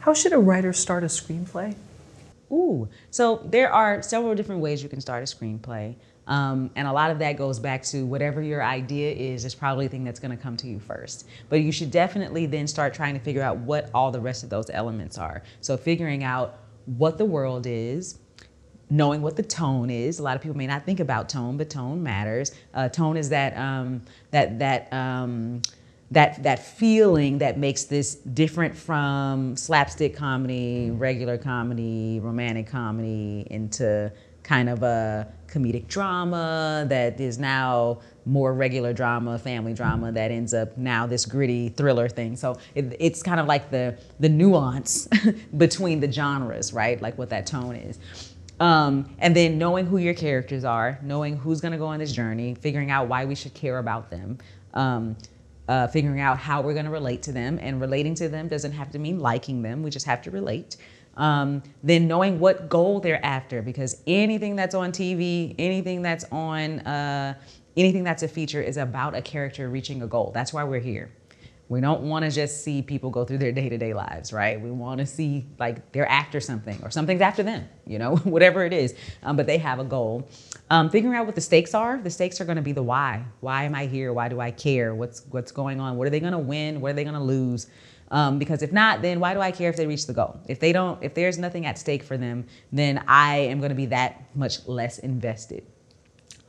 How should a writer start a screenplay? Ooh, so there are several different ways you can start a screenplay. And a lot of that goes back to whatever your idea is probably the thing that's going to come to you first. But you should definitely then start trying to figure out what all the rest of those elements are. So figuring out what the world is, knowing what the tone is. A lot of people may not think about tone, but tone matters. Tone is that feeling that makes this different from slapstick comedy, regular comedy, romantic comedy, into kind of a comedic drama that is now more regular drama, family drama, that ends up now this gritty thriller thing. So it's kind of like the nuance between the genres, right? Like what that tone is. And then knowing who your characters are, knowing who's gonna go on this journey, figuring out why we should care about them, figuring out how we're gonna relate to them, and relating to them doesn't have to mean liking them, we just have to relate. Then knowing what goal they're after, because anything that's on TV, anything that's a feature is about a character reaching a goal. That's why we're here. We don't want to just see people go through their day-to-day lives, right? We want to see like they're after something or something's after them, you know, whatever it is, but they have a goal. Figuring out what the stakes are. The stakes are going to be the why. Why am I here? Why do I care? What's going on? What are they going to win? What are they going to lose? Because if not, then why do I care if they reach the goal? If there's nothing at stake for them, then I am going to be that much less invested.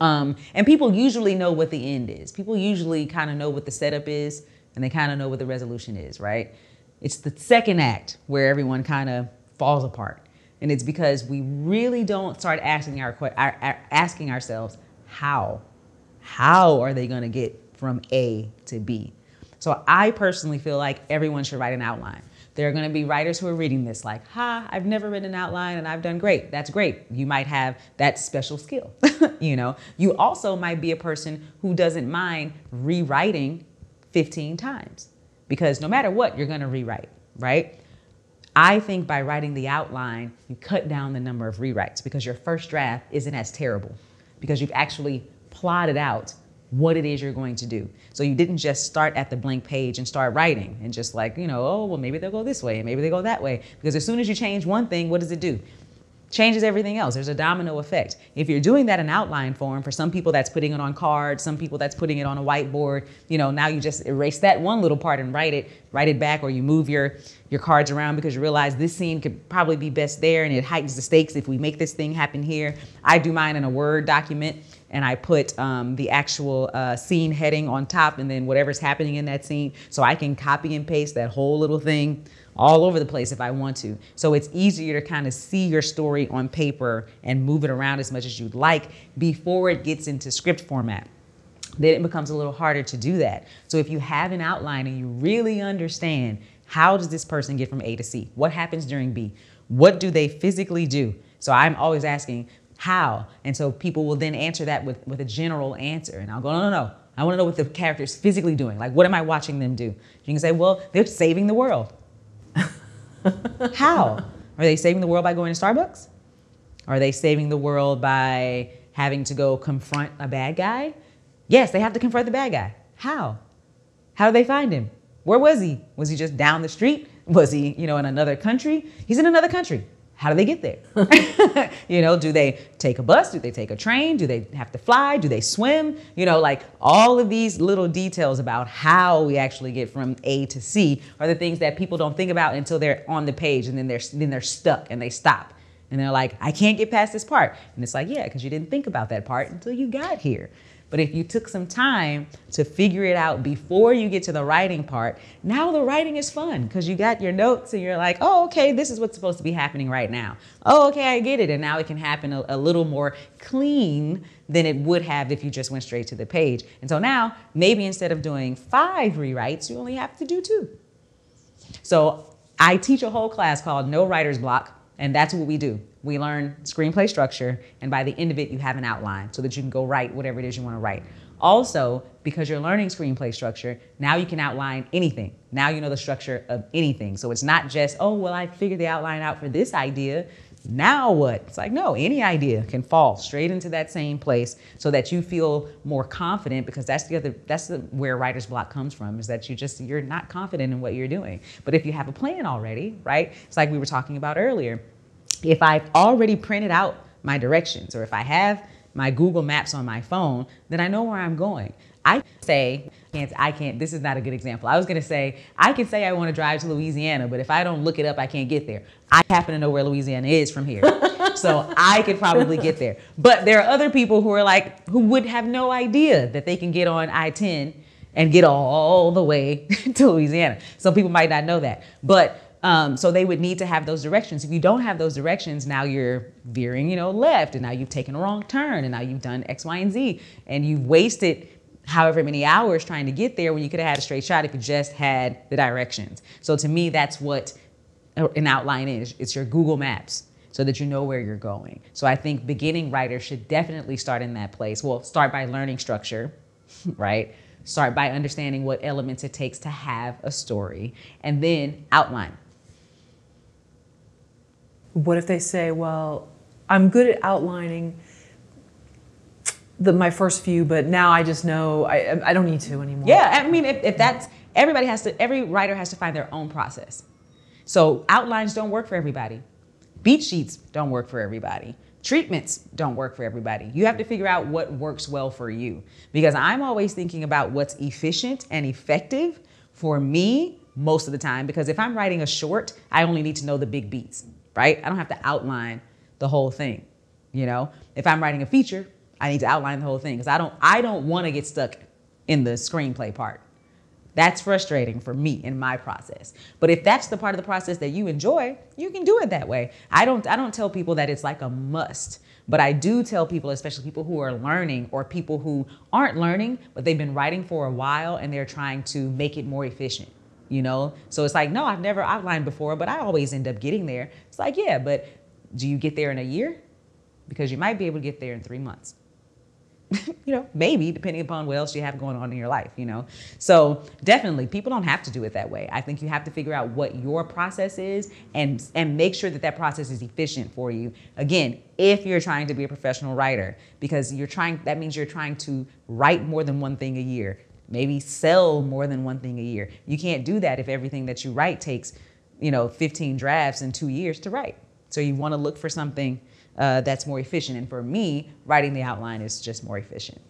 And people usually know what the end is. People usually kind of know what the setup is, and they kind of know what the resolution is, right? It's the second act where everyone kind of falls apart. And it's because we really don't start asking ourselves, how are they going to get from A to B? So I personally feel like everyone should write an outline. There are going to be writers who are reading this like, I've never written an outline and I've done great. That's great. You might have that special skill. You know, you also might be a person who doesn't mind rewriting 15 times, because no matter what, you're going to rewrite, right? I think by writing the outline, you cut down the number of rewrites, because your first draft isn't as terrible, because you've actually plotted out what it is you're going to do. So you didn't just start at the blank page and start writing and just like, you know, oh, well, maybe they'll go this way and maybe they go that way. Because as soon as you change one thing, what does it do? Changes everything else. There's a domino effect. If you're doing that in outline form, for some people that's putting it on cards, some people that's putting it on a whiteboard, you know, now you just erase that one little part and write it back, or you move your cards around because you realize this scene could probably be best there and it heightens the stakes if we make this thing happen here. I do mine in a Word document, and I put the actual scene heading on top and then whatever's happening in that scene, so I can copy and paste that whole little thing all over the place if I want to. So it's easier to kind of see your story on paper and move it around as much as you'd like before it gets into script format. Then it becomes a little harder to do that. So if you have an outline and you really understand, how does this person get from A to C? What happens during B? What do they physically do? So I'm always asking, how? And so people will then answer that with a general answer. And I'll go, no. I want to know what the character's physically doing. Like, what am I watching them do? You can say, well, they're saving the world. How? Are they saving the world by going to Starbucks? Are they saving the world by having to go confront a bad guy? Yes, they have to confront the bad guy. How? How do they find him? Where was he? Was he just down the street? Was he, in another country? He's in another country. How do they get there? Do they take a bus? Do they take a train? Do they have to fly? Do they swim? Like all of these little details about how we actually get from A to C are the things that people don't think about until they're on the page, and then they're stuck and they stop. And they're like, I can't get past this part. And it's like, yeah, because you didn't think about that part until you got here. But if you took some time to figure it out before you get to the writing part, now the writing is fun because you got your notes and you're like, oh, okay, this is what's supposed to be happening right now. Oh, okay, I get it. And now it can happen a little more clean than it would have if you just went straight to the page. And so now maybe instead of doing 5 rewrites, you only have to do 2. So I teach a whole class called No Writer's Block. And that's what we do. We learn screenplay structure, and by the end of it, you have an outline so that you can go write whatever it is you want to write. Also, because you're learning screenplay structure, now you can outline anything. Now you know the structure of anything. So it's not just, oh, well, I figured the outline out for this idea. Now what? It's like, no, any idea can fall straight into that same place so that you feel more confident, because that's where writer's block comes from, is that you're not confident in what you're doing. But if you have a plan already, right? It's like we were talking about earlier. If I've already printed out my directions, or if I have my Google Maps on my phone, then I know where I'm going. I can't, this is not a good example. I was gonna say, I can say I wanna drive to Louisiana, but if I don't look it up, I can't get there. I happen to know where Louisiana is from here. So I could probably get there. But there are other people who would have no idea that they can get on I-10 and get all the way to Louisiana. Some people might not know that. But so they would need to have those directions. If you don't have those directions, now you're veering, left, and now you've taken a wrong turn, and now you've done X, Y, and Z, and you've wasted however many hours trying to get there when you could have had a straight shot if you just had the directions. So to me, that's what an outline is. It's your Google Maps, so that you know where you're going. So I think beginning writers should definitely start in that place. Well, start by learning structure, right? Start by understanding what elements it takes to have a story, and then outline. What if they say, well, I'm good at outlining my first few, but now I just know I don't need to anymore. Yeah, I mean, if that's, every writer has to find their own process. So outlines don't work for everybody. Beat sheets don't work for everybody. Treatments don't work for everybody. You have to figure out what works well for you, because I'm always thinking about what's efficient and effective for me most of the time, because if I'm writing a short, I only need to know the big beats, right? I don't have to outline the whole thing, If I'm writing a feature, I need to outline the whole thing, because I don't want to get stuck in the screenplay part. That's frustrating for me in my process. But if that's the part of the process that you enjoy, you can do it that way. I don't tell people that it's like a must, but I do tell people, especially people who are learning or people who aren't learning, but they've been writing for a while and they're trying to make it more efficient, So it's like, no, I've never outlined before, but I always end up getting there. It's like, yeah, but do you get there in a year? Because you might be able to get there in 3 months. Maybe, depending upon what else you have going on in your life, So definitely, people don't have to do it that way. I think you have to figure out what your process is and make sure that process is efficient for you. Again, if you're trying to be a professional writer, because that means you're trying to write more than one thing a year, maybe sell more than one thing a year. You can't do that if everything that you write takes, 15 drafts in 2 years to write. So you want to look for something that's more efficient. And for me, writing the outline is just more efficient.